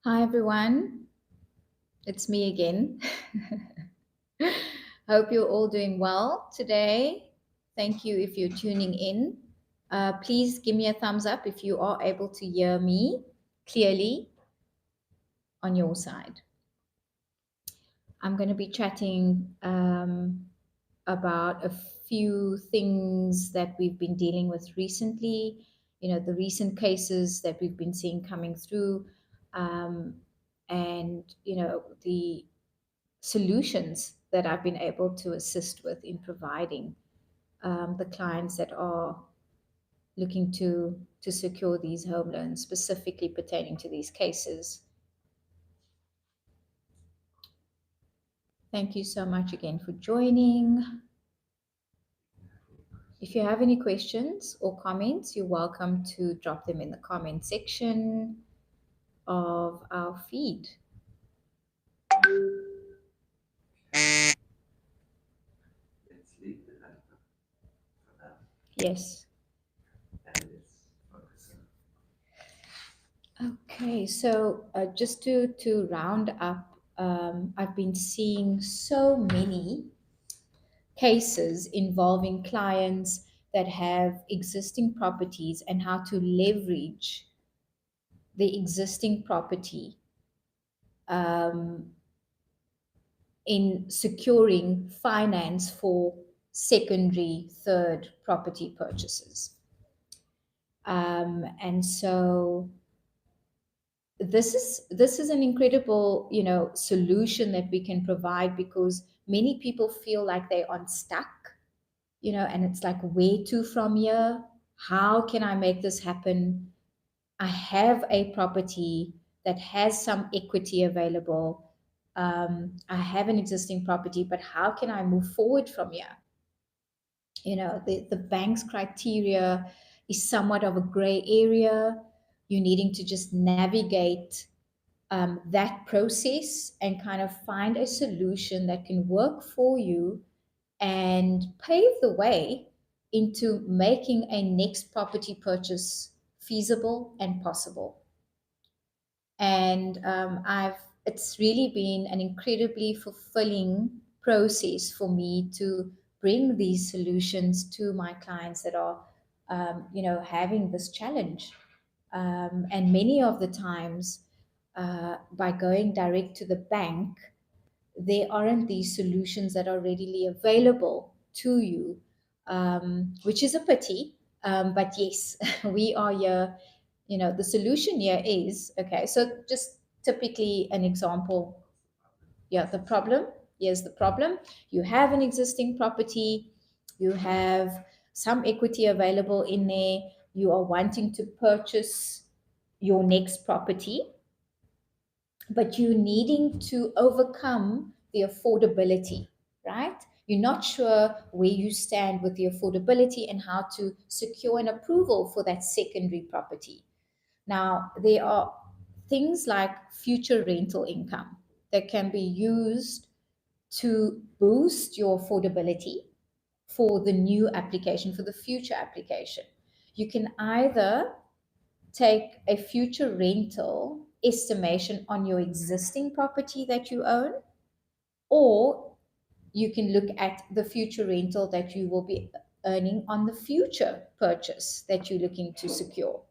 Hi everyone, it's me again. Hope you're all doing well today. Thank you if you're tuning in. Please give me a thumbs up if you are able to hear me clearly on your side. I'm going to be chatting about a few things that we've been dealing with recently, the recent cases that we've been seeing coming through, um, and, the solutions that I've been able to assist with in providing the clients that are looking to secure these home loans, specifically pertaining to these cases. Thank you so much again for joining. If you have any questions or comments, you're welcome to drop them in the comment section of our feed. Yes. Okay, so just to round up, I've been seeing so many cases involving clients that have existing properties and how to leverage the existing property um, in securing finance for secondary, third property purchases. And so this is an incredible solution that we can provide, because many people feel like they're unstuck, and it's like, where to from here? How can I make this happen? I have a property that has some equity available. I have an existing property, but how can I move forward from here? The bank's criteria is somewhat of a gray area. You're needing to just navigate that process and kind of find a solution that can work for you and pave the way into making a next property purchase feasible and possible. And it's really been an incredibly fulfilling process for me to bring these solutions to my clients that are having this challenge. And many of the times, by going direct to the bank, there aren't these solutions that are readily available to you, which is a pity. But yes, we are here. The solution here is okay. So, just typically an example. Yeah, the problem. Here's the problem. You have an existing property, you have some equity available in there, you are wanting to purchase your next property, but you're needing to overcome the affordability, right? You're not sure where you stand with the affordability and how to secure an approval for that secondary property. Now, there are things like future rental income that can be used to boost your affordability for the new application, for the future application. You can either take a future rental estimation on your existing property that you own, or you can look at the future rental that you will be earning on the future purchase that you're looking to secure.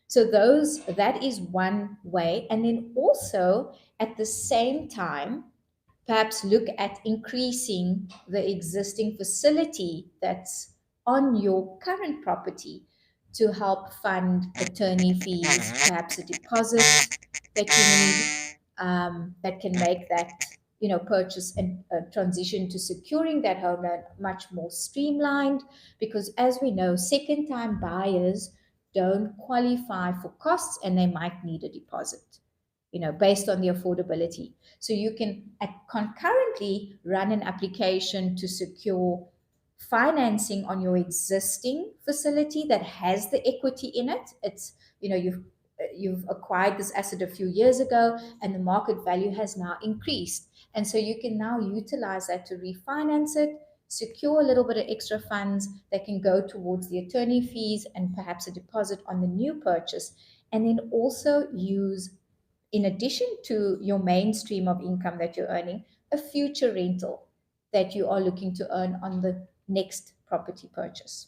So that is one way. And then also at the same time, perhaps look at increasing the existing facility that's on your current property to help fund attorney fees, perhaps a deposit that you need, that can make that purchase and transition to securing that home loan much more streamlined. Because as we know, second time buyers don't qualify for costs and they might need a deposit, based on the affordability. So you can concurrently run an application to secure financing on your existing facility that has the equity in it. It's, you've acquired this asset a few years ago and the market value has now increased. And so you can now utilize that to refinance it, secure a little bit of extra funds that can go towards the attorney fees and perhaps a deposit on the new purchase, and then also use, in addition to your main stream of income that you're earning, a future rental that you are looking to earn on the next property purchase.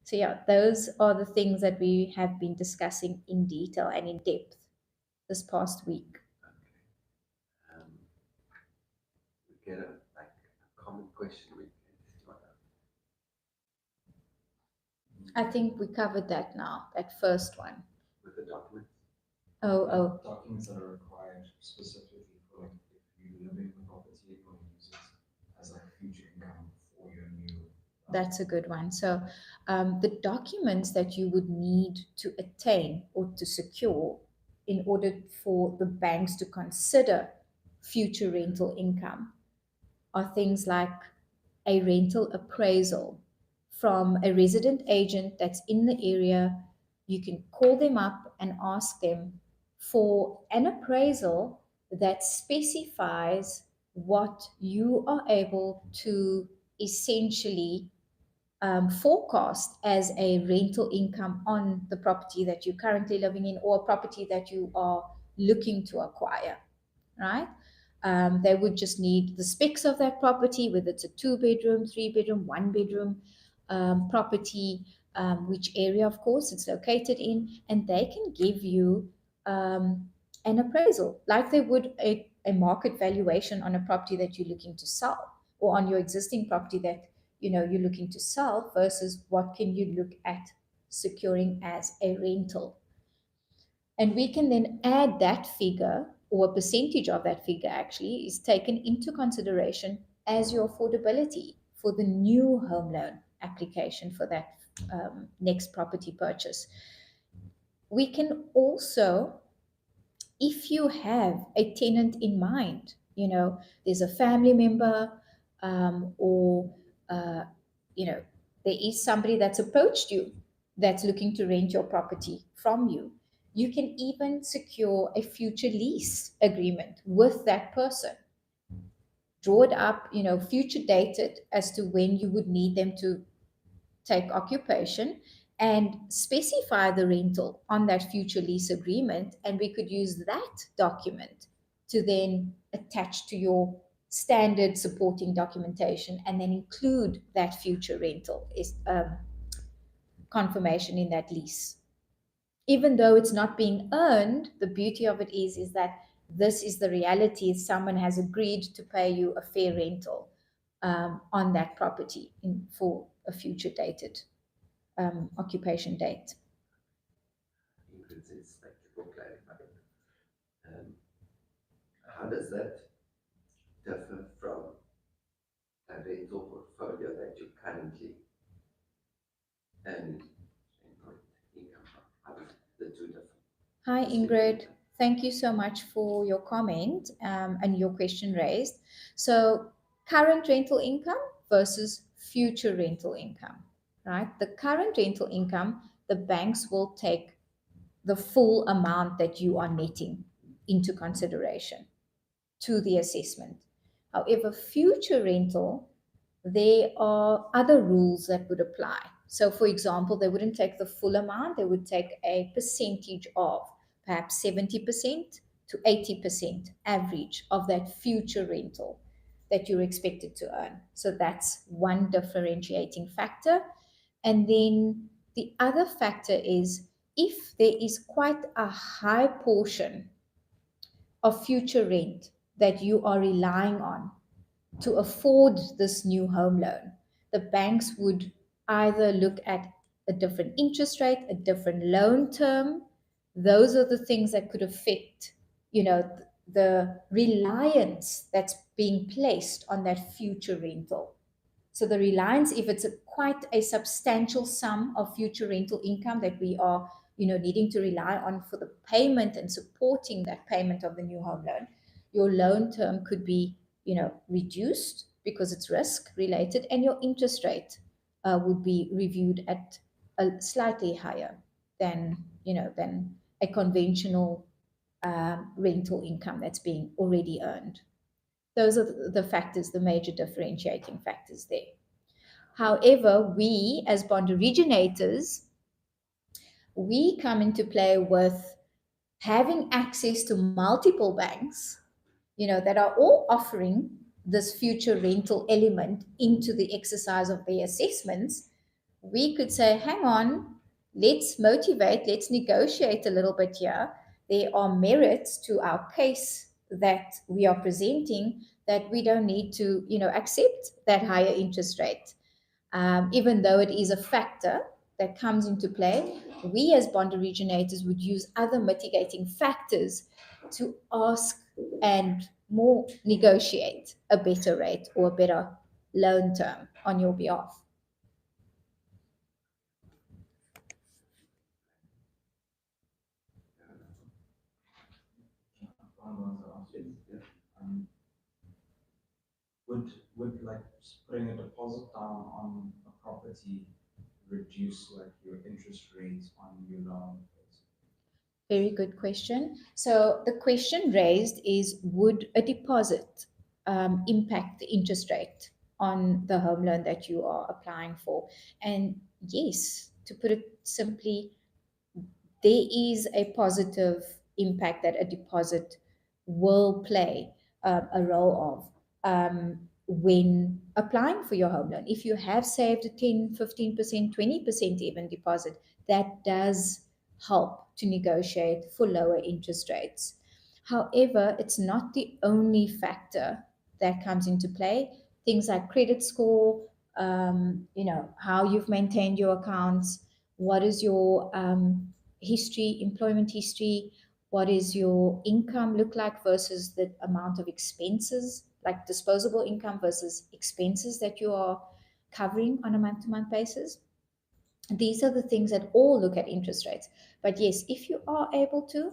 So, yeah, those are the things that we have been discussing in detail and in depth this past week. We get a common question. I think we covered that now, that first one. With the documents? Documents that are required specifically for if you live in the property, you want to use it as future income for your new. That's a good one. So, the documents that you would need to attain or to secure in order for the banks to consider future rental income are things like a rental appraisal from a resident agent that's in the area. You can call them up and ask them for an appraisal that specifies what you are able to essentially forecast as a rental income on the property that you're currently living in or a property that you are looking to acquire, right? They would just need the specs of that property, whether it's a 2-bedroom, 3-bedroom, 1-bedroom property, which area, of course, it's located in, and they can give you an appraisal like they would a market valuation on a property that you're looking to sell, or on your existing property that you're looking to sell, versus what can you look at securing as a rental. And we can then add that figure, or a percentage of that figure actually is taken into consideration as your affordability for the new home loan application for that next property purchase. We can also, if you have a tenant in mind, there's a family member, or there is somebody that's approached you that's looking to rent your property from you, you can even secure a future lease agreement with that person. Draw it up, future dated as to when you would need them to take occupation, and specify the rental on that future lease agreement. And we could use that document to then attach to your standard supporting documentation, and then include that future rental is confirmation in that lease. Even though it's not being earned, the beauty of it is that this is the reality. Someone has agreed to pay you a fair rental on that property for a future dated occupation date. How does that differ from a rental portfolio that you currently and income from? How does the two differ? Hi, Ingrid. Thank you so much for your comment and your question raised. So, current rental income versus future rental income, right? The current rental income, the banks will take the full amount that you are netting into consideration to the assessment. However, future rental, there are other rules that would apply. So, for example, they wouldn't take the full amount, they would take a percentage of perhaps 70% to 80% average of that future rental that you're expected to earn. So, that's one differentiating factor. And then the other factor is, if there is quite a high portion of future rent that you are relying on to afford this new home loan, the banks would either look at a different interest rate, a different loan term. Those are the things that could affect, the reliance that's being placed on that future rental. So the reliance, if it's quite a substantial sum of future rental income that we are, needing to rely on for the payment and supporting that payment of the new home loan, your loan term could be, reduced because it's risk related, and your interest rate would be reviewed at a slightly higher than a conventional rental income that's being already earned. Those are the factors, the major differentiating factors there. However, we as bond originators, we come into play with having access to multiple banks, that are all offering this future rental element into the exercise of their assessments. We could say, hang on, let's motivate, let's negotiate a little bit here. There are merits to our case that we are presenting, that we don't need to, accept that higher interest rate. Even though it is a factor that comes into play, we as bond originators would use other mitigating factors to ask and more negotiate a better rate or a better loan term on your behalf. I want to ask you, um, would like putting a deposit down on a property reduce like your interest rates on your loan? Very good question. So the question raised is, would a deposit impact the interest rate on the home loan that you are applying for? And yes, to put it simply, there is a positive impact that a deposit will play a role of when applying for your home loan. If you have saved a 10, 15%, 20% even deposit, that does help to negotiate for lower interest rates. However, it's not the only factor that comes into play. Things like credit score, how you've maintained your accounts, what is your history, employment history, what is your income look like versus the amount of expenses, like disposable income versus expenses that you are covering on a month to month basis. These are the things that all look at interest rates. But yes, if you are able to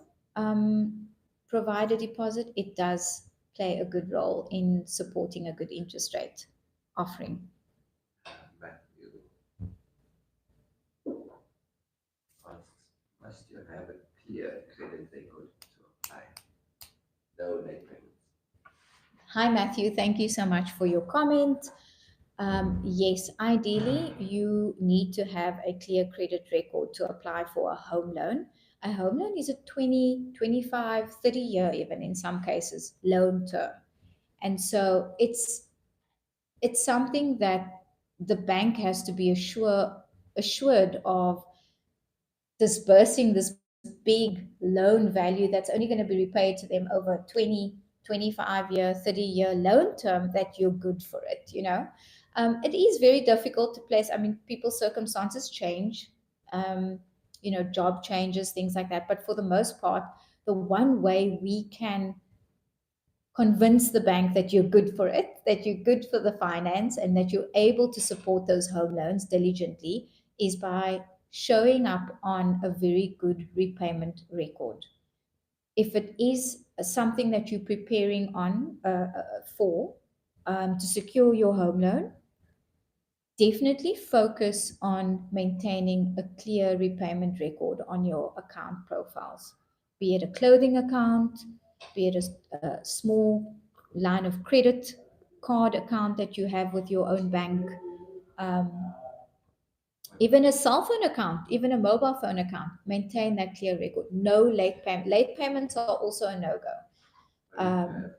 provide a deposit, it does play a good role in supporting a good interest rate offering. Matthew asks, must you have a clear credit record to apply? No late payments. Hi, Matthew. Thank you so much for your comment. Yes, ideally, you need to have a clear credit record to apply for a home loan. A home loan is a 20, 25, 30-year, even in some cases, loan term. And so it's something that the bank has to be assured of disbursing this big loan value that's only going to be repaid to them over 20, 25-year, 30-year loan term, that you're good for it. It is very difficult to place. I mean, people's circumstances change, job changes, things like that. But for the most part, the one way we can convince the bank that you're good for it, that you're good for the finance, and that you're able to support those home loans diligently is by showing up on a very good repayment record. If it is something that you're preparing on for to secure your home loan, definitely focus on maintaining a clear repayment record on your account profiles, be it a clothing account, be it a small line of credit card account that you have with your own bank, um, even a cell phone account, even a mobile phone account. Maintain that clear record. No late payment. Late payments are also a no go. But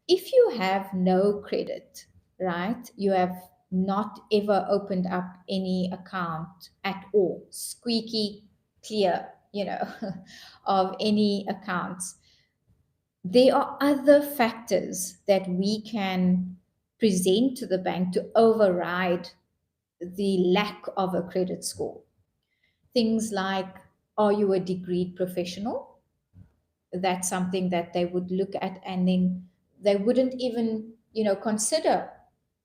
If if you have no credit, you have no credit, right, you have not ever opened up any account at all, squeaky clear, of any accounts, there are other factors that we can present to the bank to override the lack of a credit score. Things like, are you a degreed professional? That's something that they would look at, and then they wouldn't even consider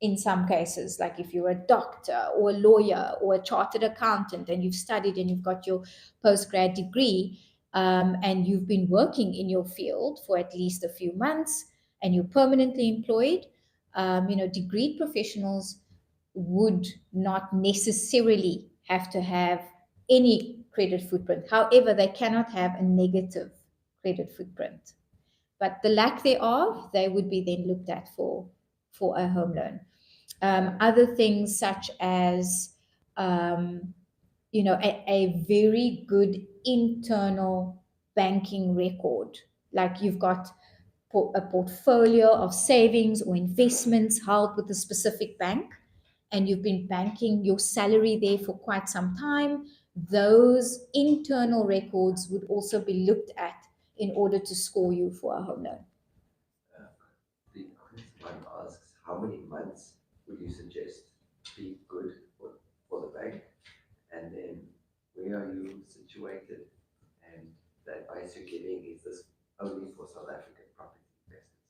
in some cases, like if you're a doctor or a lawyer or a chartered accountant and you've studied and you've got your postgrad degree, and you've been working in your field for at least a few months and you're permanently employed. Degreed professionals would not necessarily have to have any credit footprint. However, they cannot have a negative credit footprint. but the lack thereof, they would be then looked at for a home loan. Other things such as a very good internal banking record, like you've got a portfolio of savings or investments held with a specific bank, and you've been banking your salary there for quite some time, those internal records would also be looked at in order to score you for a home loan. Uh, the next one asks, how many months would you suggest be good for the bank? And then where are you situated? And the advice you're giving, is this only for South African property investors?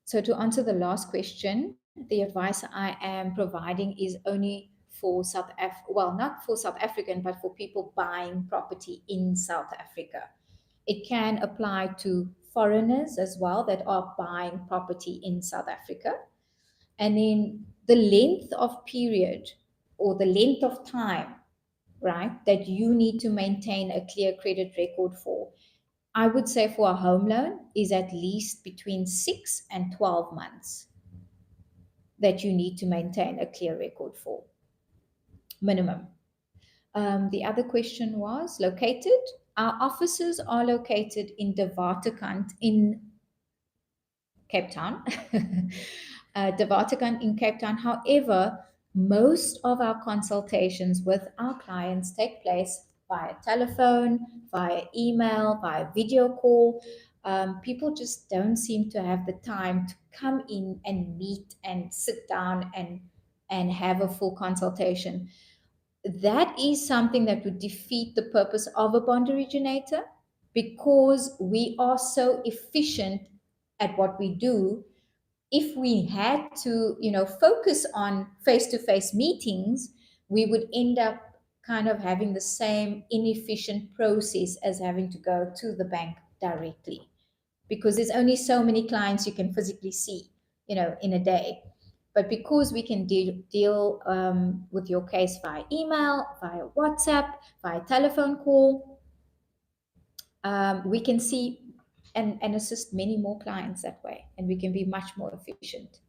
So to answer the last question, the advice I am providing is only for well, not for South African, but for people buying property in South Africa. It can apply to foreigners as well that are buying property in South Africa. And then the length of period or the length of time, right, that you need to maintain a clear credit record for, I would say for a home loan is at least between 6 and 12 months that you need to maintain a clear record for, minimum. The other question was located. Our offices are located in De Waterkant in Cape Town. De Waterkant in Cape Town. However, most of our consultations with our clients take place via telephone, via email, via video call. People just don't seem to have the time to come in and meet and sit down and have a full consultation. That is something that would defeat the purpose of a bond originator, because we are so efficient at what we do. If we had to, focus on face-to-face meetings, we would end up kind of having the same inefficient process as having to go to the bank directly, because there's only so many clients you can physically see, in a day. But because we can deal with your case via email, via WhatsApp, via telephone call, we can see and assist many more clients that way, and we can be much more efficient.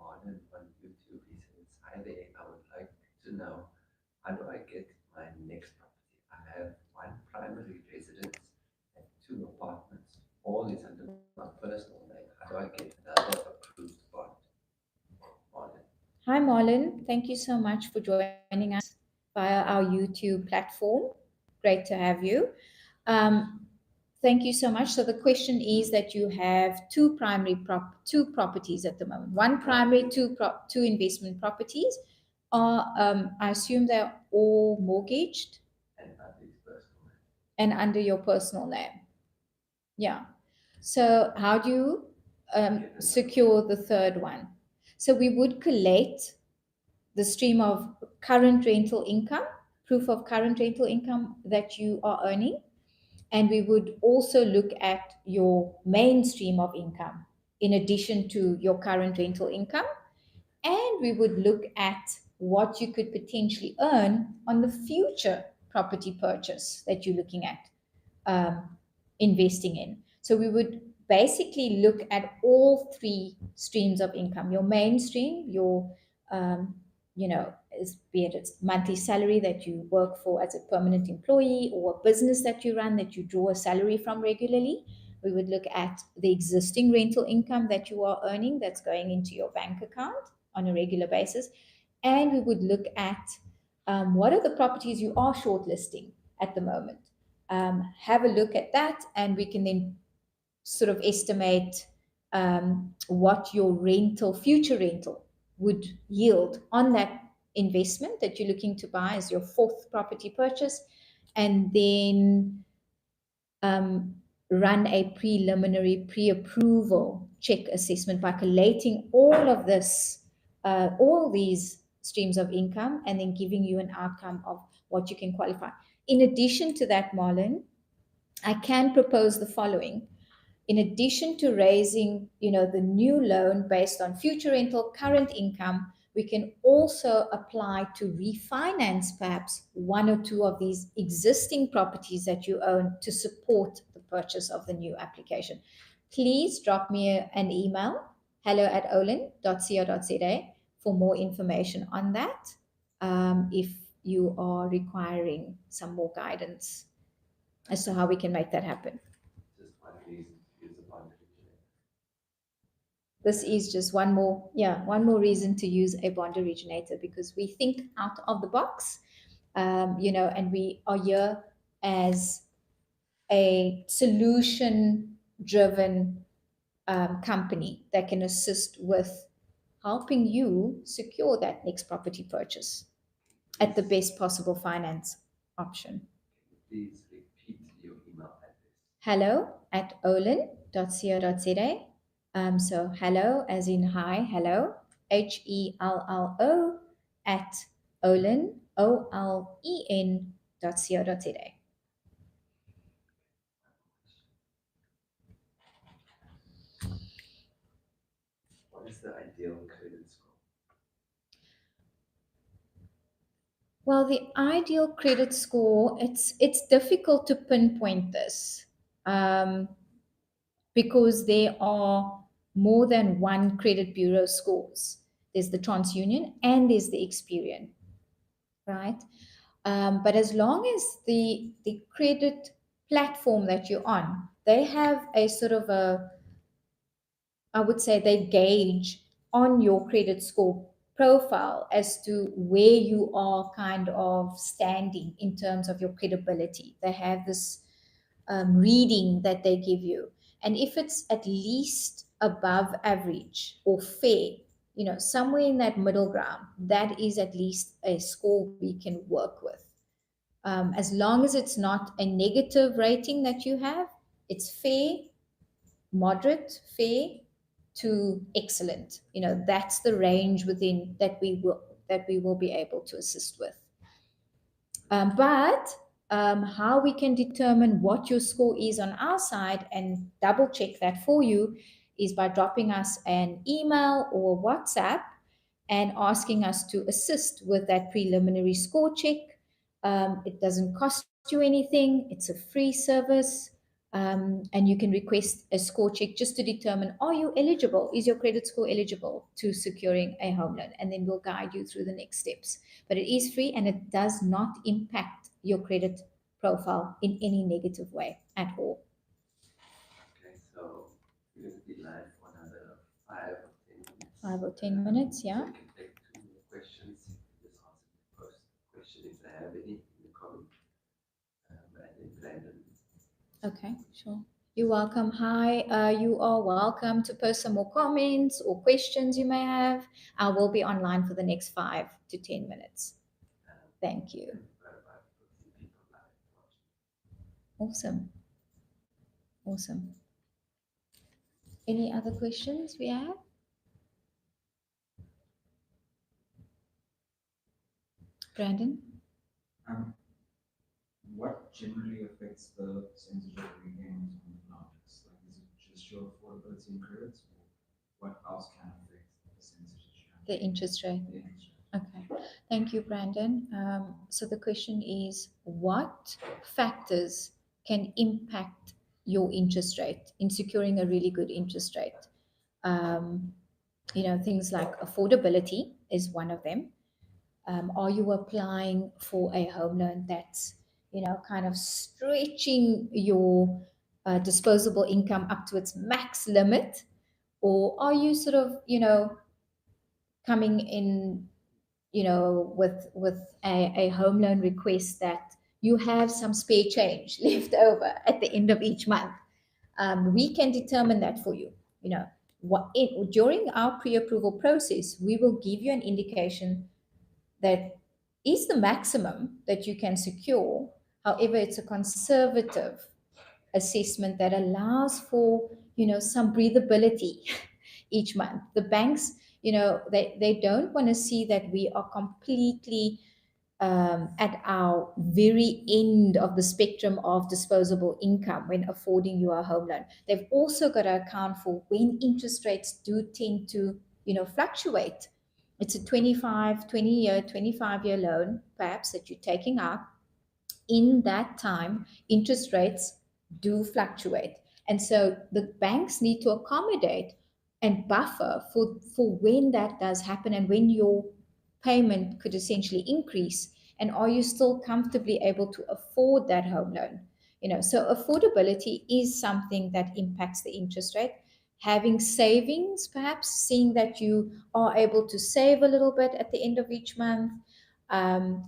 Olen on YouTube, he says, hi there, I would like to know, how do I get my next property? I have one primary residence and two apartments. All is under my personal name. How do I get another approved bond? Olen. Hi, Marlon. Thank you so much for joining us via our YouTube platform. Great to have you. Thank you so much. So the question is that you have two properties at the moment. One primary, two investment properties. I assume they're all mortgaged And under his personal name. and under your personal name. Yeah. So how do you secure the third one? So we would collate the stream of current rental income, proof of current rental income that you are earning. And we would also look at your main stream of income in addition to your current rental income. And we would look at what you could potentially earn on the future property purchase that you're looking at investing in. So we would basically look at all three streams of income: your mainstream, your be it it's monthly salary that you work for as a permanent employee, or a business that you run that you draw a salary from regularly. We would look at the existing rental income that you are earning that's going into your bank account on a regular basis. And we would look at what are the properties you are shortlisting at the moment. Have a look at that, and we can then sort of estimate what your future rental would yield on that investment that you're looking to buy as your fourth property purchase, and then run a preliminary pre-approval check assessment by collating all these streams of income, and then giving you an outcome of what you can qualify. In addition to that, Marlon, I can propose the following. In addition to raising, the new loan based on future rental, current income, we can also apply to refinance perhaps one or two of these existing properties that you own to support the purchase of the new application. Please drop me an email, hello@olen.co.za, for more information on that, if you are requiring some more guidance as to how we can make that happen. Just one reason to use a bond originator. This is just one more reason to use a bond originator, because we think out of the box, and we are here as a solution driven company that can assist with helping you secure that next property purchase at the best possible finance option. Please repeat your email address. hello@olen.co.za. So hello as in hi, hello, HELLO at Olen, OLEN.co.za. What is the ideal credit score? Well, the ideal credit score, it's difficult to pinpoint this, because there are more than one credit bureau scores. There's the TransUnion and there's the Experian, right? But as long as the credit platform that you're on, they have a sort of a, I would say they gauge on your credit score profile as to where you are kind of standing in terms of your credibility. They have this reading that they give you. And if it's at least above average or fair, somewhere in that middle ground, that is at least a score we can work with. As long as it's not a negative rating that you have, it's fair, moderate, fair to excellent. That's the range within that we will be able to assist with. But how we can determine what your score is on our side and double check that for you is by dropping us an email or WhatsApp and asking us to assist with that preliminary score check. It doesn't cost you anything, it's a free service. And you can request a score check just to determine, are you eligible? Is your credit score eligible to securing a home loan? And then we'll guide you through the next steps. But it is free and it does not impact your credit profile in any negative way at all. Okay, so we're going to be live for another 5 or 10 minutes. 5 or 10 minutes, yeah. So we can take 2 more questions. Just answer the first question if they have any in the comment. And then Brandon. Okay, sure. You're welcome. Hi, you are welcome to post some more comments or questions you may have. I will be online for the next 5 to 10 minutes. Thank you. Awesome. Awesome. Any other questions we have? Brandon? What generally affects the percentage of repayment on the loans? Like, is it just your affordability and credits, or what else can affect the percentage? The interest rate. The interest rate. Okay, thank you, Brandon. So the question is, what factors can impact your interest rate in securing a really good interest rate? Things like affordability is one of them. Are you applying for a home loan that's, kind of stretching your disposable income up to its max limit? Or are you sort of, coming in with a home loan request that you have some spare change left over at the end of each month? We can determine that for you. During our pre-approval process, we will give you an indication that is the maximum that you can secure. However, it's a conservative assessment that allows for some breathability each month. The banks, they don't want to see that we are completely at our very end of the spectrum of disposable income when affording you a home loan. They've also got to account for when interest rates do tend to fluctuate. It's a 25-year loan perhaps that you're taking out. In that time, interest rates do fluctuate. And so the banks need to accommodate and buffer for when that does happen and when your payment could essentially increase. And are you still comfortably able to afford that home loan? So affordability is something that impacts the interest rate. Having savings, perhaps seeing that you are able to save a little bit at the end of each month,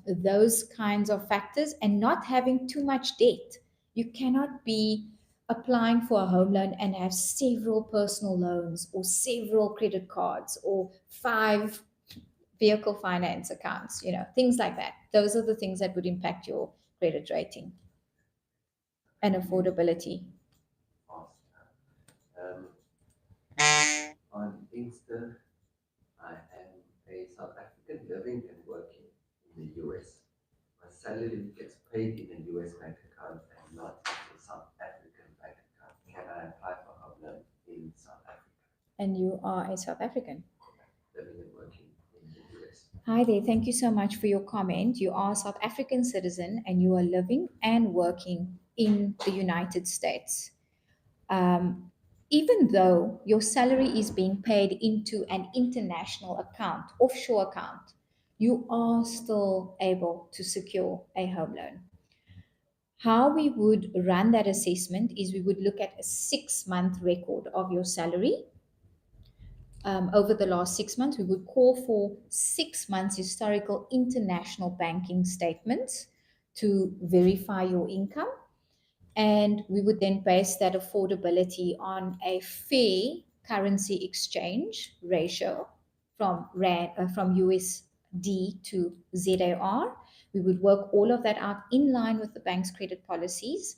those kinds of factors, and not having too much debt. You cannot be applying for a home loan and have several personal loans or several credit cards or five vehicle finance accounts, things like that. Those are the things that would impact your credit rating and affordability. Fast. On Insta, I am a South African living and working in the US. My salary gets paid in a US bank account and not in a South African bank account. Can I apply for home loan in South Africa? And you are a South African. Living and working in the US. Hi there. Thank you so much for your comment. You are a South African citizen and you are living and working in the United States. Um, Even though your salary is being paid into an international account, offshore account, you are still able to secure a home loan. How we would run that assessment is we would look at a 6 month record of your salary. Over the last 6 months, we would call for 6 months historical international banking statements to verify your income. And we would then base that affordability on a fair currency exchange ratio from USD to ZAR. We would work all of that out in line with the bank's credit policies,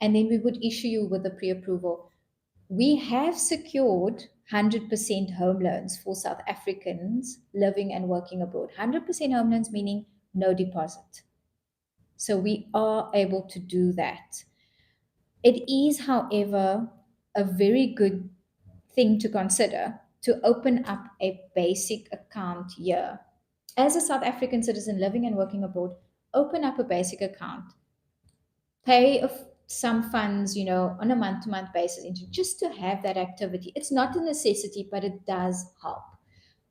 and then we would issue you with a pre-approval. We have secured 100% home loans for South Africans living and working abroad. 100% home loans meaning no deposit. So we are able to do that. It is, however, a very good thing to consider to open up a basic account here. As a South African citizen living and working abroad, open up a basic account, pay some funds, on a month to month basis into just to have that activity. It's not a necessity, but it does help.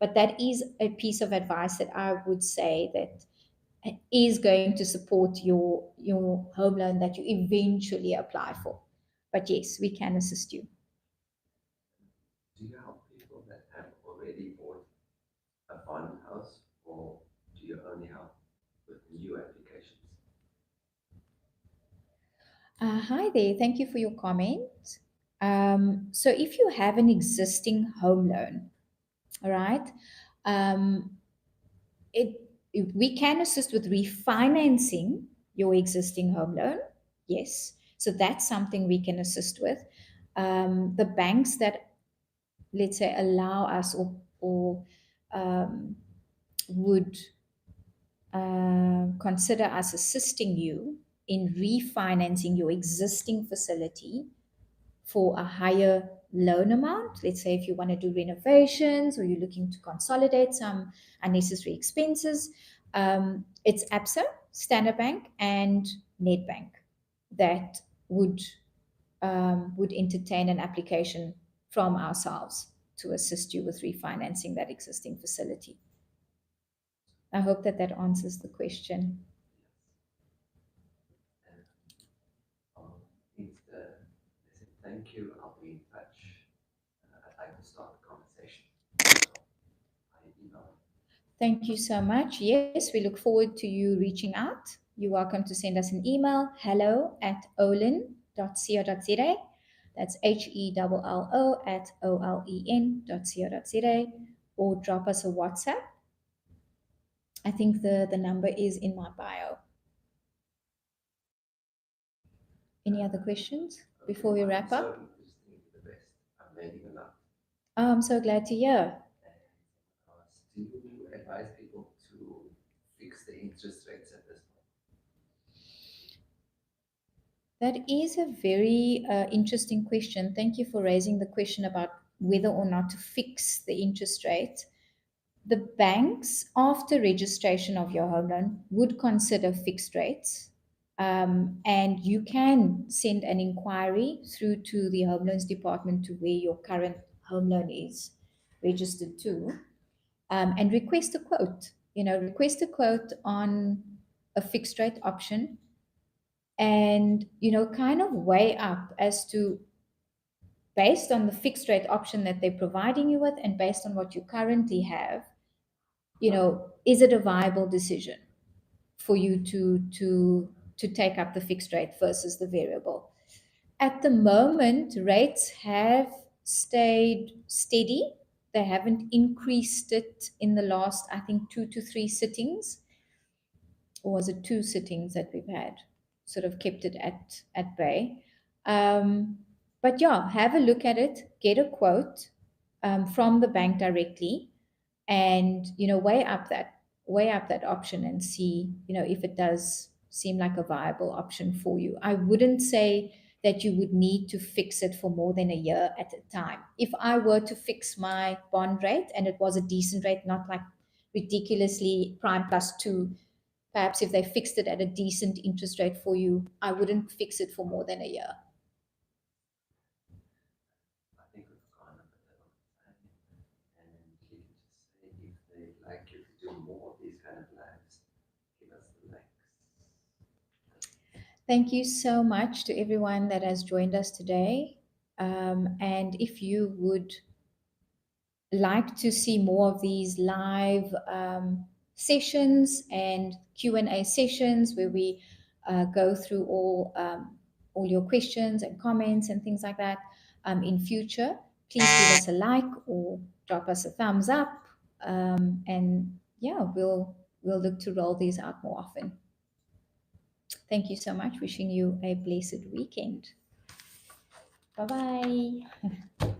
But that is a piece of advice that I would say that is going to support your home loan that you eventually apply for. But yes, we can assist you. Do you help people that have already bought a farmhouse, or do you only help with new applications? Hi there. Thank you for your comment. So if you have an existing home loan, all right, um, it we can assist with refinancing your existing home loan. Yes, so that's something we can assist with. The banks that, let's say, allow us or um, would consider us assisting you in refinancing your existing facility for a higher loan amount. Let's say if you want to do renovations or you're looking to consolidate some unnecessary expenses, it's ABSA, Standard Bank, and Nedbank that would entertain an application from ourselves to assist you with refinancing that existing facility. I hope that that answers the question. And Insta, they said, thank you, I'll be in touch. I'd like to start the conversation. So I email. Thank you so much. Yes, we look forward to you reaching out. You're welcome to send us an email, hello@olen.co.za. That's HELLO@OLEN.co.za, or drop us a WhatsApp. I think the number is in my bio. Any other questions before we wrap up? So interesting, the best. I'm learning a lot. Oh, I'm so glad to hear. Do you advise people to fix the interest rates at this point? That is a very interesting question. Thank you for raising the question about whether or not to fix the interest rate. The banks, after registration of your home loan, would consider fixed rates. And you can send an inquiry through to the Home Loans Department to where your current home loan is registered to, and request a quote. Request a quote on a fixed rate option, and kind of weigh up as to, based on the fixed rate option that they're providing you with and based on what you currently have, is it a viable decision for you to take up the fixed rate versus the variable. At the moment, rates have stayed steady. They haven't increased it in the last, I think, 2 to 3 sittings, or was it 2 sittings that we've had, sort of kept it at bay. Um, but yeah, have a look at it, get a quote from the bank directly, and weigh up that option and see if it does seem like a viable option for you. I wouldn't say that you would need to fix it for more than a year at a time. If I were to fix my bond rate and it was a decent rate, not like ridiculously prime plus 2, perhaps if they fixed it at a decent interest rate for you, I wouldn't fix it for more than a year. I think we've gone a bit over time, and you can just say if they like you to do more of these kind of lives, give us the links. Thank you so much to everyone that has joined us today. And if you would like to see more of these live sessions and Q&A sessions where we go through all your questions and comments and things like that in future, please give us a like or drop us a thumbs up. And yeah, we'll look to roll these out more often. Thank you so much. Wishing you a blessed weekend. Bye bye.